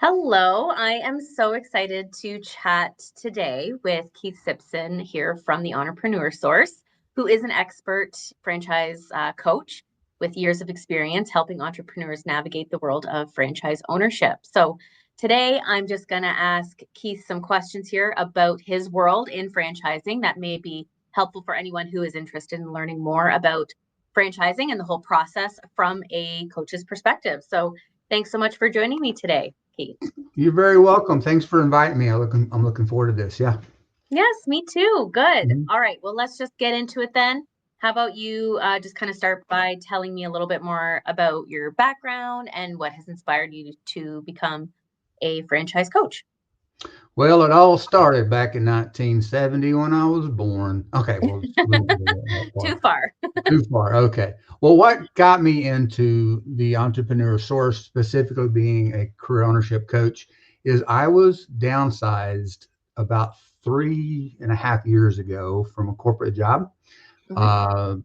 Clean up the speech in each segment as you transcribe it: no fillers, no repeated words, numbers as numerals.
Hello, I am so excited to chat today with Keith Simpson here from the Entrepreneur Source, who is an expert franchise coach with years of experience helping entrepreneurs navigate the world of franchise ownership. So today I'm just going to ask Keith some questions here about his world in franchising that may be helpful for anyone who is interested in learning more about franchising and the whole process from a coach's perspective. So thanks so much for joining me today, Keith. You're very welcome. Thanks for inviting me. I'm looking forward to this. Yeah. Yes, me too. Good. Mhm. All right. Well, let's just get into it then. How about you just kind of start by telling me a little bit more about your background and what has inspired you to become a franchise coach? Well, it all started back in 1970 when I was born. Okay, well, we won't go that Too far. far. Too far. Okay. Well, what got me into the entrepreneur source, specifically being a career ownership coach, is I was downsized about 3.5 years ago from a corporate job. Hmm. Uh,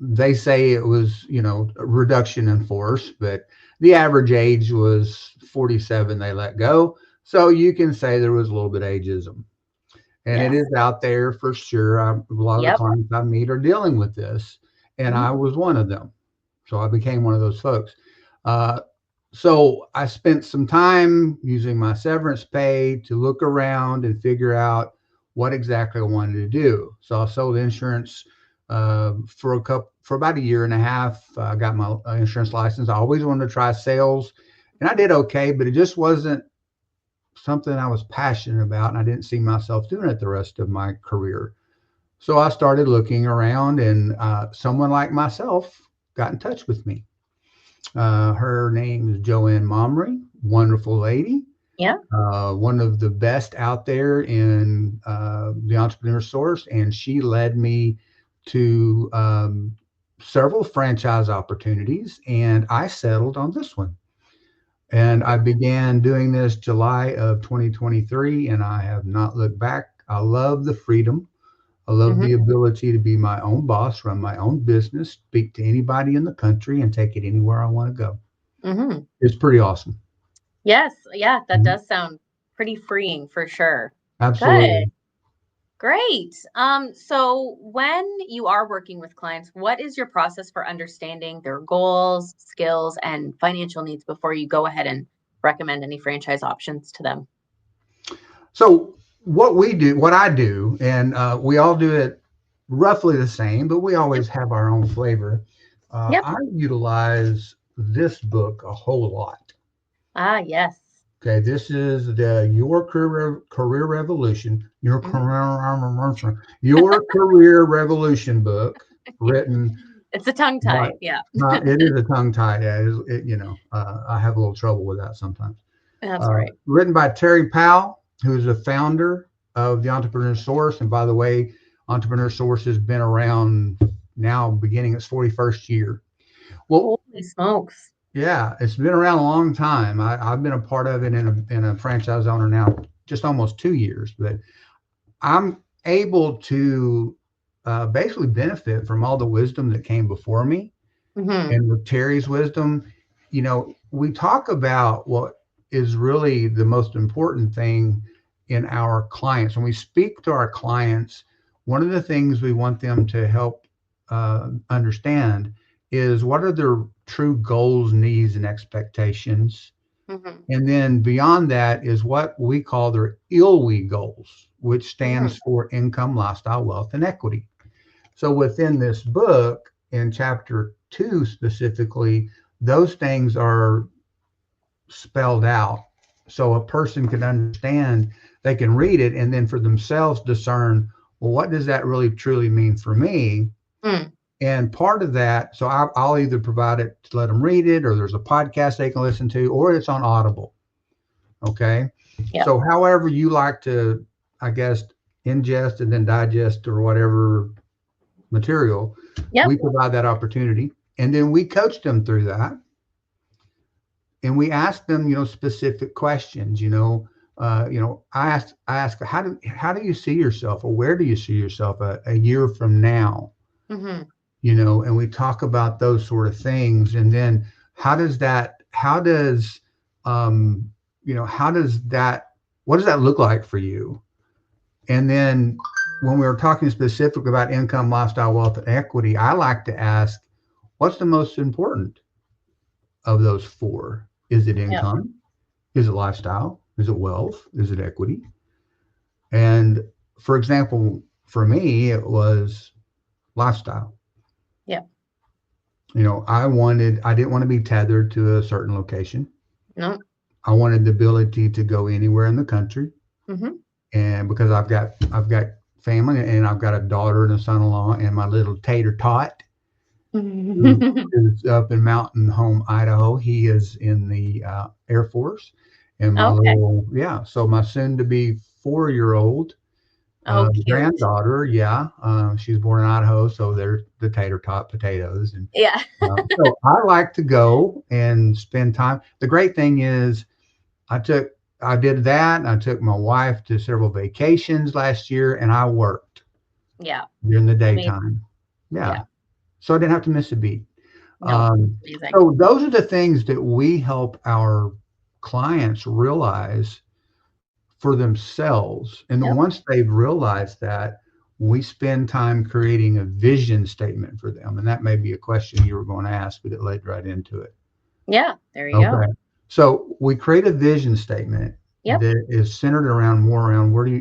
they say it was, a reduction in force, but the average age was 47. They let go. So you can say there was a little bit of ageism. And it Yes. is out there for sure. A lot of the Yep. clients I meet are dealing with this, and Hmm. I was one of them. So I became one of those folks. Uh, so I spent some time using my severance pay to look around and figure out what exactly I wanted to do. So I sold insurance for about a year and a half. I got my insurance license. I always wanted to try sales, and I did okay, but it just wasn't something I was passionate about, and I didn't see myself doing it the rest of my career. So I started looking around, and someone like myself got in touch with me. Her name is Joanne Momry, wonderful lady, Yeah. one of the best out there in the entrepreneur source, and she led me to several franchise opportunities, and I settled on this one. And I began doing this July of 2023, and I have not looked back. I love the freedom. I love Hmm. the ability to be my own boss, run my own business, speak to anybody in the country, and take it anywhere I want to go. Hmm. It's pretty awesome. Yes. Yeah, that Mhm. does sound pretty freeing for sure. Good. Absolutely. Great. So when you are working with clients, what is your process for understanding their goals, skills, and financial needs before you go ahead and recommend any franchise options to them? So, what I do, and we all do it roughly the same, but we Yep. always have our own flavor. Yep. I utilize this book a whole lot. Ah, yes. Okay, this is the Your Career Revolution, Mhm. Your Career Revolution book, written It's a tongue by. tie. Yeah. It is a tongue tie. Yeah, I have a little trouble with that sometimes. That's all right. Written by Terry Powell, who is the founder of the Entrepreneur Source. And by the way, Entrepreneur Source has been around now, beginning its 41st year. Well, Holy smokes. yeah, it's been around a long time. I've been a part of it in a franchise owner now, just almost 2 years. But I'm able to basically benefit from all the wisdom that came before me. Hmm. And with Terry's wisdom, we talk about what is really the most important thing in our clients. When we speak to our clients, one of the things we want them to help understand is what are their true goals, needs, and expectations. Hmm. And then beyond that is what we call their ILWE goals, which Hmm. stands for income, lifestyle, wealth, and equity. So within this book, in chapter 2 specifically, those things are spelled out so a person can understand, they can read it, and then for themselves discern, well, what does that really truly mean for me? Mm. And part of that, so I'll either provide it to let them read it, or there's a podcast they can listen to, or it's on Audible. Okay. Yep. So, however you like to, I guess, ingest and then digest or whatever material, Yep. we provide that opportunity. And then we coach them through that. And we ask them, specific questions. I ask, how do you see yourself, or where do you see yourself a year from now? Hmm. And we talk about those sort of things. And then how does what does that look like for you? And then when we were talking specifically about income, lifestyle, wealth, and equity, I like to ask, what's the most important of those four? Is it Yep. income? Is it lifestyle? Is it wealth? Is it equity? And for example, for me, it was lifestyle. Yep. I didn't want to be tethered to a certain location. No. I wanted the ability to go anywhere in the country. Mm-hmm. And because I've got family, and I've got a daughter and a son-in-law, and my little tater tot who is up in Mountain Home, Idaho. He is in the Air Force, and Okay. so my soon-to-be 4-year-old Oh, cute. granddaughter, she's born in Idaho, so there's the tater tot potatoes, and Yeah. so I like to go and spend time. The great thing is, I did that, and I took my wife to several vacations last year, and I worked Yeah. during the Amazing. daytime. Yeah, Yeah. so I didn't have to miss a beat. No. Um, Amazing. so those are the things that we help our clients realize for themselves. And then Yep. once they've realized that, we spend time creating a vision statement for them. And that may be a question you were going to ask, but it led right into it. Yeah. There you go. Okay. So we create a vision statement Yep. that is centered more around where do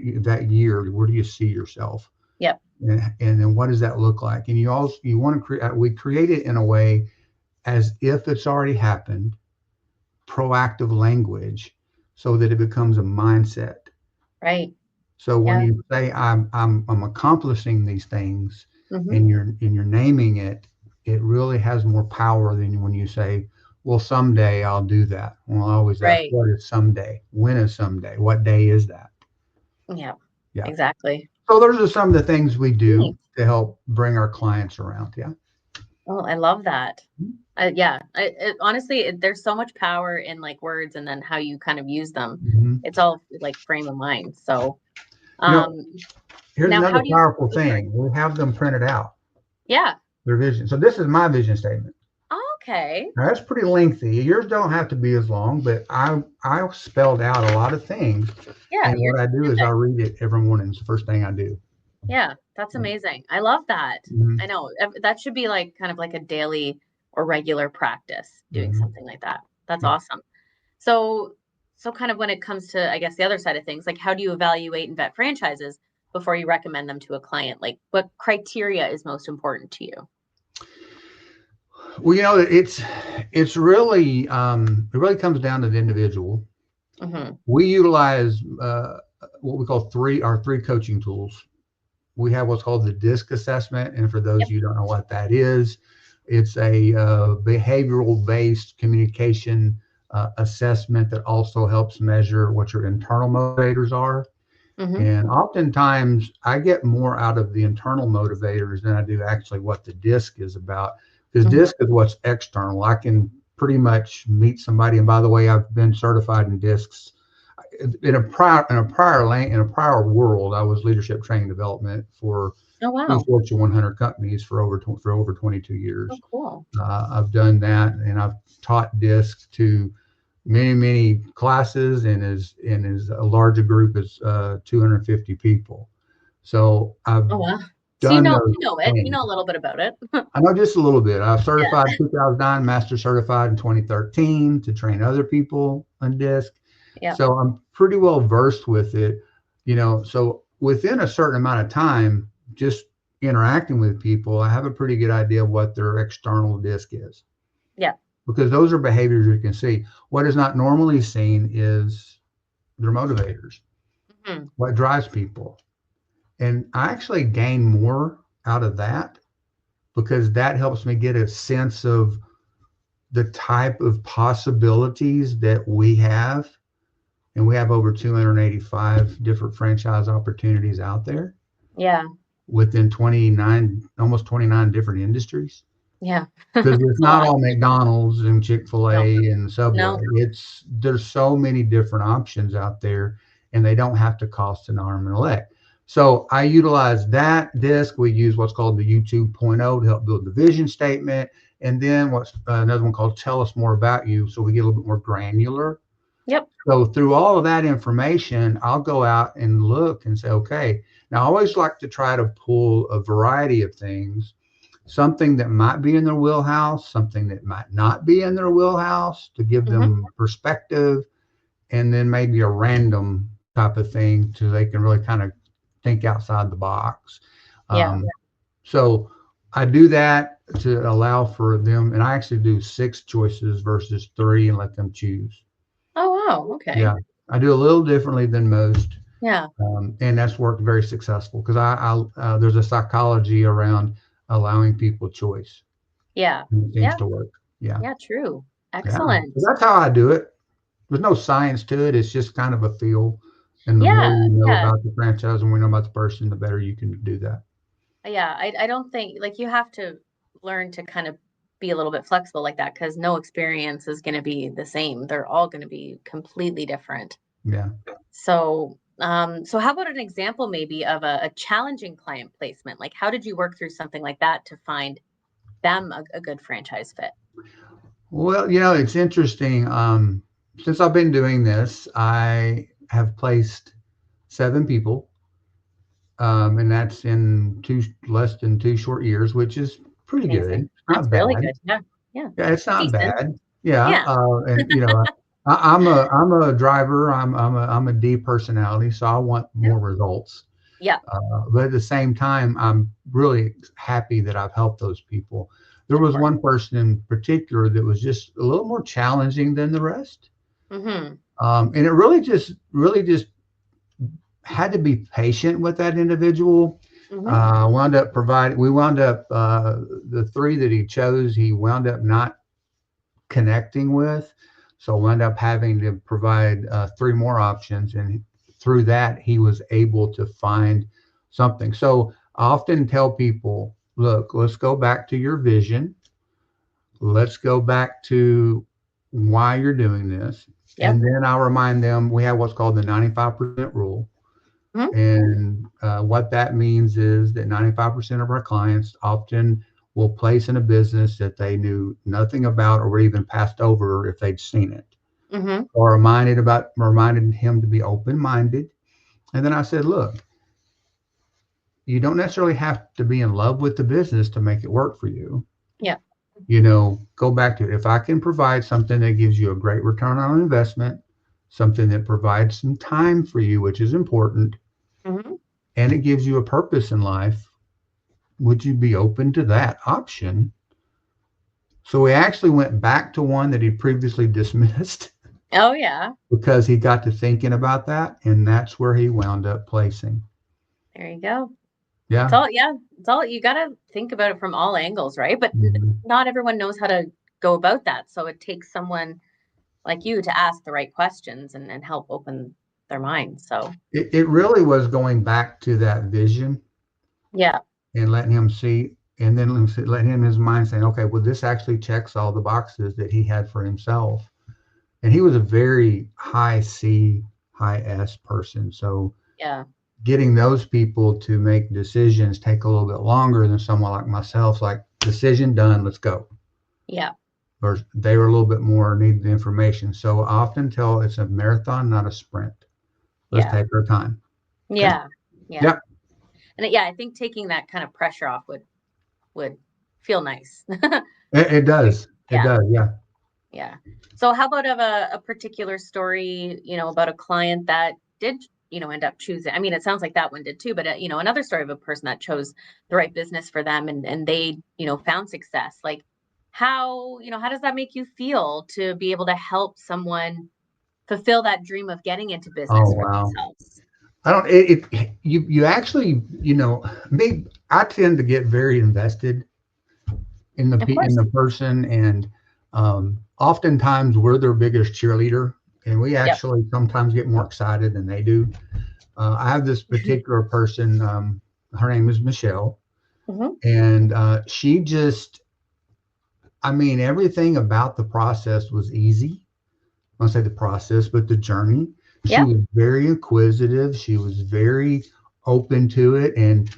you see yourself? Yep. And then what does that look like? And you want to we create it in a way as if it's already happened, proactive language, so that it becomes a mindset. Right. So when Yeah. you say I'm accomplishing these things, Mm-hmm. and you're naming it, it really has more power than when you say, well, someday I'll do that. Well, I always ask, Right. what is someday? When is someday? What day is that? Yeah. Yeah. Exactly. So those are some of the things we do Neat. to help bring our clients around. Yeah. Oh, I love that. Yeah. Honestly, there's so much power in like words and then how you kind of use them. Mhm. It's all like frame of mind. So, You know, um, here's now another how do you? powerful Oh, sorry. thing. We have them printed out, Yeah. their vision. So this is my vision statement. Okay. Now, that's pretty lengthy. Yours don't have to be as long, but I spelled out a lot of things. Yeah. And You're what I do is I specific. read it every morning. It's the first thing I do. Yeah. That's amazing. I love that. I Mhm, know that should be like kind of like a daily or regular practice doing mhm. something like that. That's Yeah. awesome. So, so kind of when it comes to, I guess, the other side of things, like how do you evaluate and vet franchises before you recommend them to a client? Like what criteria is most important to you? Well, it's really it really comes down to the individual. Hmm. We utilize what we call our three coaching tools. We have what's called the DISC assessment, and for those Yep. of you who don't know what that is, it's a behavioral based communication assessment that also helps measure what your internal motivators are. Hmm. And oftentimes, I get more out of the internal motivators than I do actually what the DISC is about. Because Hmm. DISC is what's external. I can pretty much meet somebody. And by the way, I've been certified in DISCs. In a prior world, I was leadership training development for Oh, two wow. Fortune 100 companies for over 22 Oh, years. cool. I've done that, and I've taught DISC to many classes, and is a larger group as 250 people. So I've Oh, wow. So done those you know it. You things. know a little bit about it. I know just a little bit. I certified Yeah. in 2009, master certified in 2013 to train other people on DISC. Yeah. So I'm pretty well versed with it. So within a certain amount of time, just interacting with people, I have a pretty good idea of what their external DISC is, Yeah. because those are behaviors you can see. What is not normally seen is their motivators, Hmm. what drives people. And I actually gain more out of that, because that helps me get a sense of the type of possibilities that we have. And we have over 285 different franchise opportunities out there Yeah. within 29, almost 29 different industries. Yeah. Because it's It's a not lot. all McDonald's and No. Chick-fil-A and No. Subway. There's so many different options out there, and they don't have to cost an arm and a leg. So I utilize that disc. We use what's called the YouTube 2.0 to help build the vision statement. And then what's another one called Tell Us More About You. So we get a little bit more granular. Yep. So through all of that information, I'll go out and look and say, okay, now I always like to try to pull a variety of things, something that might be in their wheelhouse, something that might not be in their wheelhouse to give Hmm. them perspective, and then maybe a random type of thing so they can really kind of think outside the box. Yeah. Um, so I do that to allow for them, and I actually do 6 choices versus 3 and let them choose. Oh, wow. Okay. Yeah, I do a little differently than most, Yeah. and that's worked very successful because there's a psychology around allowing people choice. Yeah. And it seems Yeah. to work. Yeah, Yeah. True. yeah. So Excellent. that's how I do it. There's no science to it. It's just kind of a feel. And the more Yeah. you know Yeah. about the franchise and we know about the person, the better you can do that. Yeah. I don't think like you have to learn to kind of be a little bit flexible like that because no experience is going to be the same. They're all going to be completely different. Yeah. So, so how about an example maybe of a challenging client placement? Like, how did you work through something like that to find them a good franchise fit? Well, it's interesting. Since I've been doing this, I have placed 7 people, and that's in less than 2 short years, which is pretty good. Amazing. It's That's not really bad. good. Yeah. Yeah. Yeah, it's not Decent. bad. Yeah, Yeah. and I'm a driver. I'm a D personality, so I want Yeah. more results. Yeah. But at the same time, I'm really happy that I've helped those people. There Of was course. one person in particular that was just a little more challenging than the rest, Mm-hmm. and it really just had to be patient with that individual. Mm-hmm. We wound up the 3 that he chose. He wound up not connecting with. So wound up having to provide 3 more options, and through that he was able to find something. So I often tell people, look, let's go back to your vision. Let's go back to why you're doing this. Yep. And then I'll remind them we have what's called the 95% rule. Mm-hmm. And what that means is that 95% of our clients often will place in a business that they knew nothing about or were even passed over if they'd seen it, Mm-hmm. or reminded him to be open minded. And then I said, look, you don't necessarily have to be in love with the business to make it work for you. Yeah. Go back to it. If I can provide something that gives you a great return on investment, something that provides some time for you, which is important, Mm-hmm. and it gives you a purpose in life, would you be open to that option? So we actually went back to one that he previously dismissed Oh yeah. because he got to thinking about that, and that's where he wound up placing. There you go. It's Yeah. all yeah. It's all you got to think about it from all angles, right? But Mhm. not everyone knows how to go about that. So it takes someone like you to ask the right questions and help open their minds. So It really was going back to that vision yeah. and letting him see, and then letting him in his mind saying, okay, well, this actually checks all the boxes that he had for himself. And he was a very high C, high S person. So Yeah. getting those people to make decisions take a little bit longer than someone like myself. Like, decision done, let's go. Yeah. Or they were a little bit more needed the information. So I often tell it's a marathon, not a sprint. Let's Yeah. take our time. Okay. Yeah. Yeah. Yep. And yeah, I think taking that kind of pressure off would feel nice. It does. It Yeah. does. Yeah. Yeah. So how about of a particular story, about a client that did, end up choosing. I mean, it sounds like that one did too, but another story of a person that chose the right business for them and they, found success. Like how does that make you feel to be able to help someone fulfill that dream of getting into Oh business for wow. themselves? I don't. You actually, me. I tend to get very invested Of in course. the person, and oftentimes we're their biggest cheerleader, and we Yep. actually sometimes get more excited than they do. I have this particular person. Her name is Michelle, Hmm. and she just. I mean, everything about the process was easy. I won't say the process, but the journey. She Yep. was very inquisitive. She was very open to it, and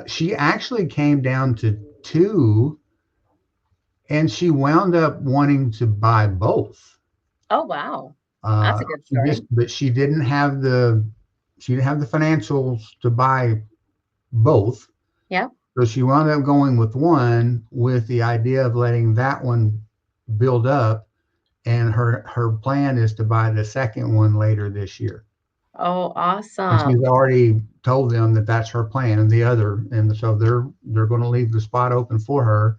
she actually came down to 2, and she wound up wanting to buy both. Oh, wow. That's a good story. But she didn't have the financials to buy both. Yeah. So she wound up going with one with the idea of letting that one build up, and her plan is to buy the second one later this year. Oh, And she's awesome. already told them that that's her plan, and so they're going to leave the spot open for her.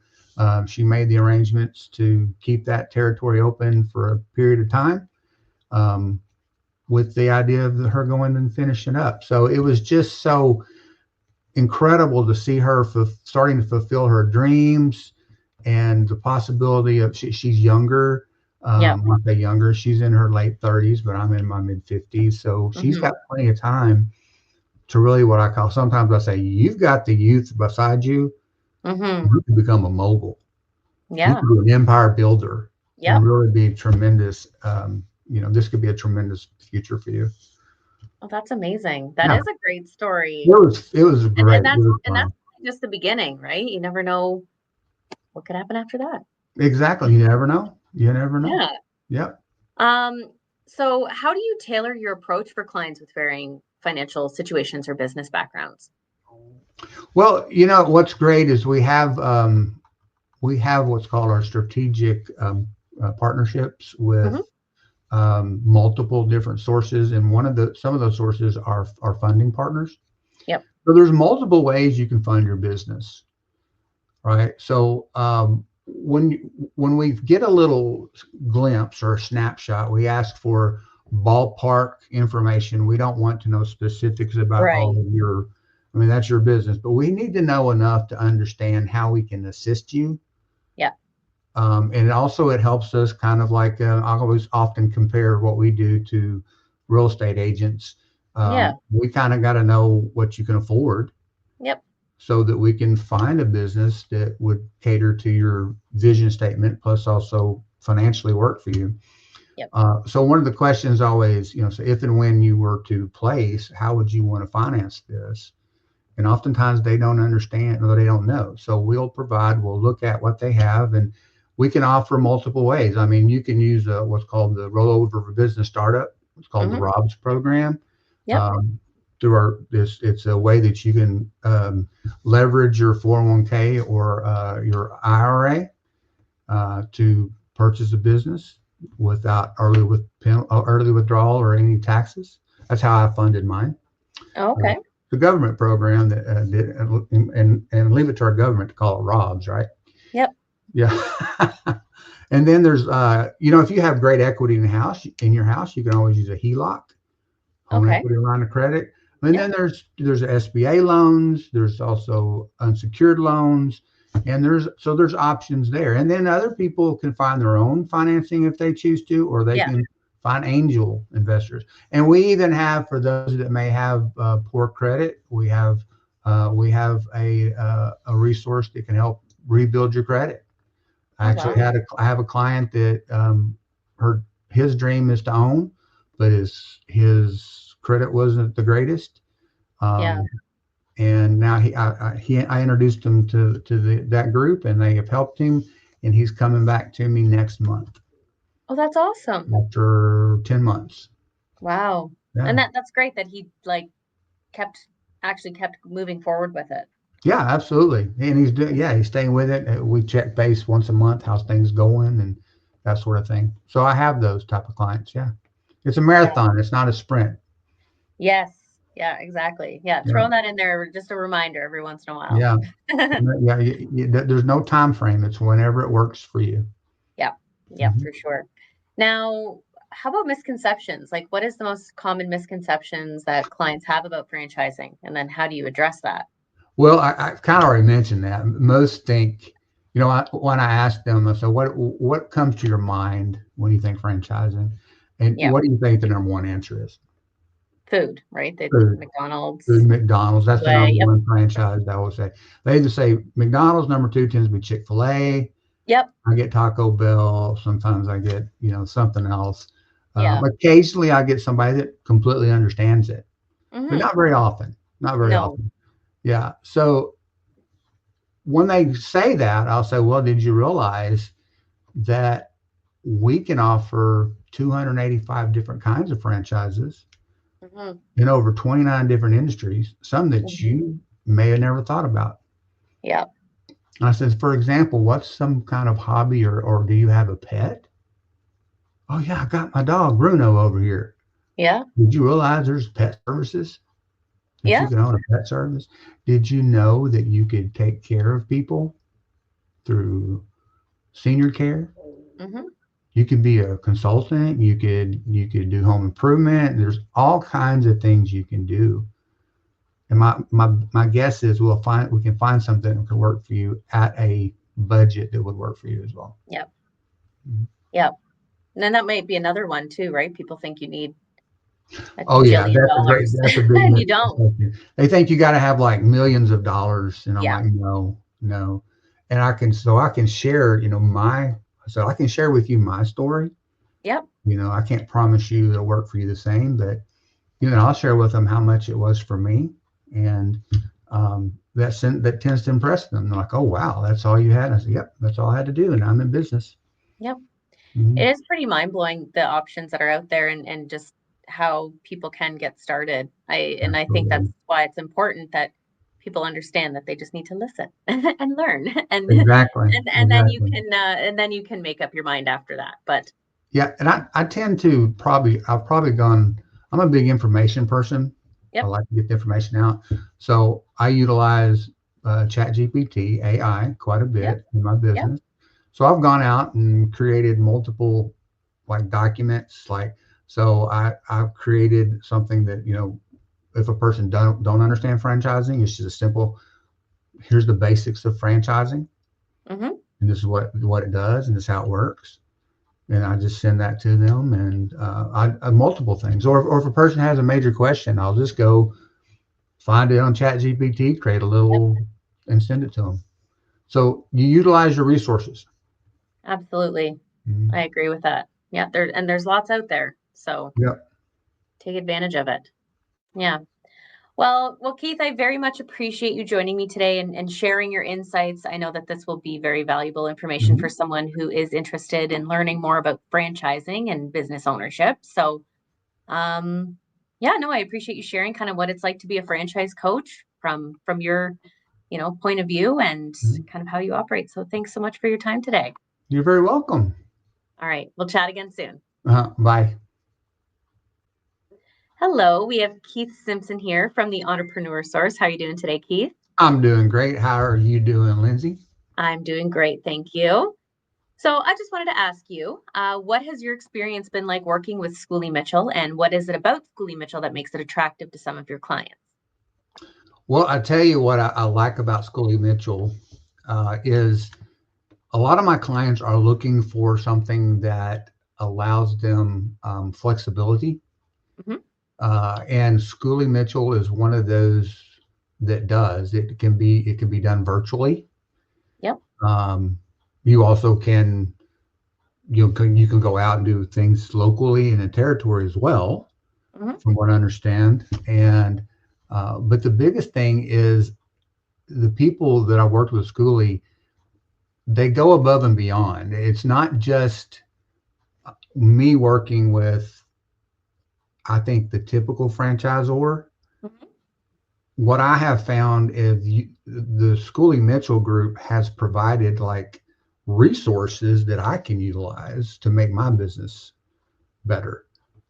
She made the arrangements to keep that territory open for a period of time, um, with the idea of her going and finishing up. So it was just so incredible to see her starting to fulfill her dreams, and the possibility of she's younger. Yep. Not that younger, she's in her late 30s, but I'm in my mid 50s. So she's Hmm. got plenty of time to really, what I call, sometimes I say, you've got the youth beside you. Hmm. You can become a mogul. You Yeah. can be an empire builder and Yep. really be tremendous. This could be a tremendous future for you. Oh, that's amazing. That Yeah, is a great story. it was And great. and It that's was and that's fun. just the beginning, right? You never know what could happen after that. Exactly. You never know. You never know. Yeah. Yep. Um, so how do you tailor your approach for clients with varying financial situations or business backgrounds? Well, what's great is we have what's called our strategic partnerships with Hmm. multiple different sources, and some of those sources are funding partners. Yep. So there's multiple ways you can fund your business, right? So when we get a little glimpse or a snapshot, we ask for ballpark information. We don't want to know specifics about all Right. of your. I mean, that's your business, but we need to know enough to understand how we can assist you. Yeah. And also, it helps us kind of like, I always often compare what we do to real estate agents. Yeah. We kind of got to know what you can afford Yep. so that we can find a business that would cater to your vision statement, plus also financially work for you. Yep. So one of the questions always, so if and when you were to place, how would you want to finance this? And oftentimes they don't understand or they don't know. So we'll look at what they have, and we can offer multiple ways. I mean, you can use what's called the rollover for business startup. It's called the Hmm. ROBS program. Yep. Um, it's a way that you can leverage your 401k or your IRA to purchase a business without early withdrawal or any taxes. That's how I funded mine. Oh, okay. The government program that did, and leave it to our government to call it ROBS, right? Yep. Yeah. And then there's, if you have great equity in your house, you can always use a HELOC, home Okay. equity line of credit. And Yep. then there's SBA loans. There's also unsecured loans, and there's options there. And then other people can find their own financing if they choose to, or they Yeah. can find angel investors. And we even have, for those that may have poor credit, we have a resource that can help rebuild your credit. Oh, wow. I have a client that his dream is to own, but his credit wasn't the greatest. Yeah. Um, and now I introduced him to that group, and they have helped him, and he's coming back to me next month Oh, that's awesome. after 10 months. Wow. And Yeah. that's great that he like kept actually kept moving forward with it. Yeah, absolutely. And he's staying with it. We check base once a month, how's things going and that sort of thing. So I have those type of clients. Yeah. It's a Yeah. marathon. It's not a sprint. Yes. Yeah, exactly. Yeah, Yeah. throwing that in there, just a reminder every once in a while. Yeah. Yeah. There's no time frame. It's whenever it works for you. Yeah. Yeah, Mhm. for sure. Now, how about misconceptions? Like, what is the most common misconceptions that clients have about franchising? And then how do you address that? Well, I kind of already mentioned that. Most think, when I ask them, I say, what comes to your mind when you think franchising? And Yeah. what do you think the number one answer is? Food, right? The Food. Food, McDonald's McDonald's. That's the way. number Yep. one franchise I would say. They either say McDonald's, number two tends to be Chick-fil-A. Yep. I get Taco Bell. Sometimes I get, something else. Yeah. Occasionally I get somebody that completely understands it, but Hmm. not very often. Not very No. often. Yeah. So when they say that, I'll say, well, did you realize that we can offer 285 different kinds of franchises Hmm. in over 29 different industries, some that Hmm. you may have never thought about. Yeah. And I said, for example, what's some kind of hobby, or do you have a pet? Oh, yeah, I got my dog Bruno over here. Yeah. Did you realize there's pet services that you Yeah. can own a pet service? Did you know that you could take care of people through senior care? Hmm. You could be a consultant. You could do home improvement. There's all kinds of things you can do. And my guess is we can find something that can work for you at a budget that would work for you as well. Yep. Mhm. Yep. And then that might be another one too, right? People think you need a Oh yeah, jillion dollars that's a big and you don't. misconception. They think you got to have like millions of dollars, and I'm Yeah. like, no, no. And I can share, I can share with you my story. Yep. I can't promise you it'll work for you the same, but I'll share with them how much it was for me, and that tends to impress them. They're like, "Oh wow, that's all you had?" And I said, "Yep, that's all I had to do, and I'm in business." Yep. Hmm. It is pretty mind blowing the options that are out there and just how people can get started. I think that's Absolutely, why it's important that people understand that they just need to listen and learn exactly, and then exactly. you can make up your mind after that. But Yeah, and I tend to I've probably gone. I'm a big information person. I yep, like to get the information out, so I utilize ChatGPT AI quite a yep, bit in my yep, business. So I've gone out and created multiple like documents, like I've created something that if a person don't understand franchising, it's just a simple, here's the basics of franchising, hmm, and this is what it does, and this is how it works, and I just send that to them, and I multiple things. Or if a person has a major question, I'll just go find it on ChatGPT, create a yep, little, and send it to them. So you utilize your resources. absolutely. Mhm. I agree with that. Yeah, there's lots out there, so Yep. take advantage of it. Yeah. Well, Keith, I very much appreciate you joining me today and sharing your insights. I know that this will be very valuable information for Mhm. someone who is interested in learning more about franchising and business ownership. So, um, yeah, no, I appreciate you sharing kind of what it's like to be a franchise coach from your, point of view and Mhm. kind of how you operate. So, thanks so much for your time today. You're very welcome. All right, we'll chat again soon. Bye. Hello, we have Keith Simpson here from the Entrepreneur Source. How are you doing today, Keith? I'm doing great. How are you doing, Lindsay? I'm doing great, thank you. So I just wanted to ask you, what has your experience been like working with Schoolie Mitchell, and what is it about Schoolie Mitchell that makes it attractive to some of your clients? Well, I tell you what I like about Scully Mitchell is a lot of my clients are looking for something that allows them flexibility. Hmm. And Schoolie Mitchell is one of those that does. It can be done virtually. Yep. Um, you also you can go out and do things locally in a territory as well, Hmm. from what I understand. And but the biggest thing is the people that I worked with Schoolie, they go above and beyond. It's not just me working with, I think, the typical franchisor. Hmm. What I have found is the Schoolie Mitchell group has provided like resources that I can utilize to make my business better.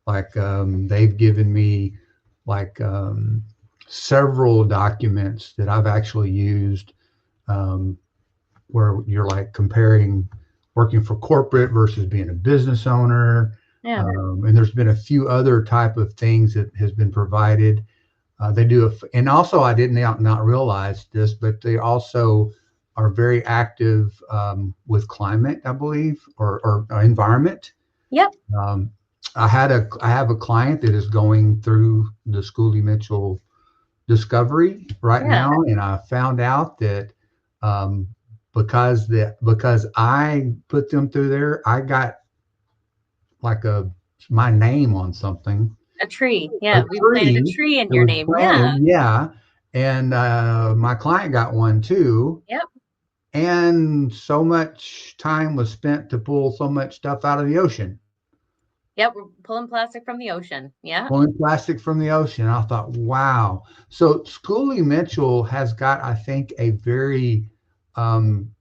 Like they've given me like several documents that I've actually used, um, where you're like comparing working for corporate versus being a business owner. Yeah. And there's been a few other type of things that has been provided. They do, and also I didn't not realize this, but they also are very active with climate, I believe, or environment. Yep. Um, I have a client that is going through the Schoolie Mitchell discovery right Yeah. now, and I found out that um, because I put them through there, I got like my name on something, A tree. a Yeah. We planted a tree tree in that your was name. Yeah. planted, yeah, and my client got one too, Yep. and so much time was spent to pull so much stuff out of the ocean, Yep, we're pulling plastic from the ocean. Yeah. pulling plastic from the ocean. I thought, wow. So Schoolie Mitchell has got, I think, a very, um,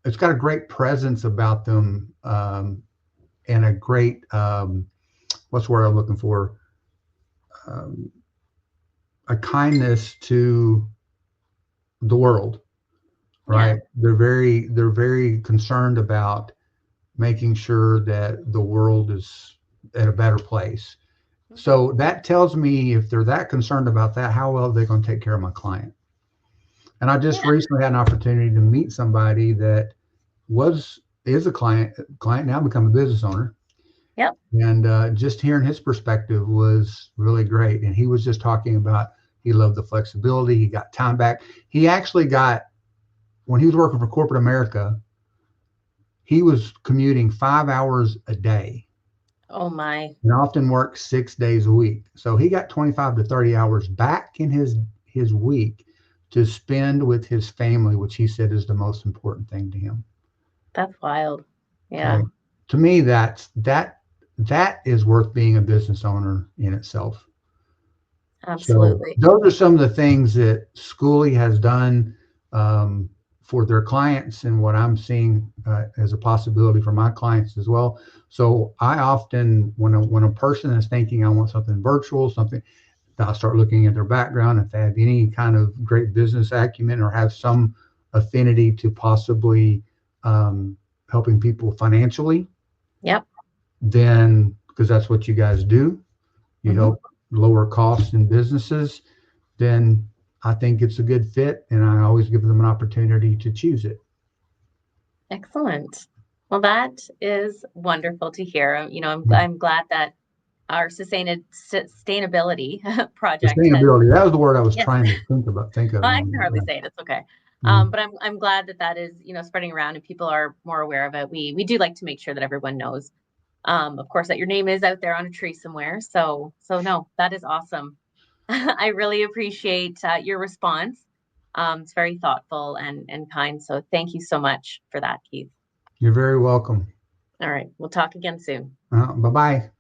it's got a great presence about them, and a great, what's the word I'm looking for? Um, a kindness to the world, Yeah. right? They're very concerned about making sure that the world is at a better place. Mhm. So that tells me if they're that concerned about that, how well are they going to take care of my client? And I just Yeah. recently had an opportunity to meet somebody that was is a client now become a business owner, Yep. and just hearing his perspective was really great. And he was just talking about he loved the flexibility. He got time back. He actually got when he was working for corporate America, he was commuting 5 hours a day Oh my. and often worked 6 days a week. So he got 25 to 30 hours back in his week to spend with his family, which he said is the most important thing to him. That's wild. Yeah, Okay. To me, that is worth being a business owner in itself. So absolutely. those are some of the things that Schoolie has done, um, for their clients, and what I'm seeing as a possibility for my clients as well. So I often, when a person is thinking I want something virtual, something, I'll start looking at their background if they have any kind of great business acumen or have some affinity to possibly, um, helping people financially. Yep. Then, because that's what you guys do, you Hmm. help lower costs in businesses, then I think it's a good fit, and I always give them an opportunity to choose it. Excellent. Well, that is wonderful to hear. Mm. I'm glad that our sustainability project has. Sustainability, that was the word I was Yes. trying to think of. Well, I can hardly say it. It's okay. Mhm. But I'm glad that that is, spreading around and people are more aware of it. We do like to make sure that everyone knows, of course, that your name is out there on a tree somewhere. So no, that is awesome. I really appreciate your response. It's very thoughtful and kind. So thank you so much for that, Keith. You're very welcome. All right, we'll talk again soon. Bye bye.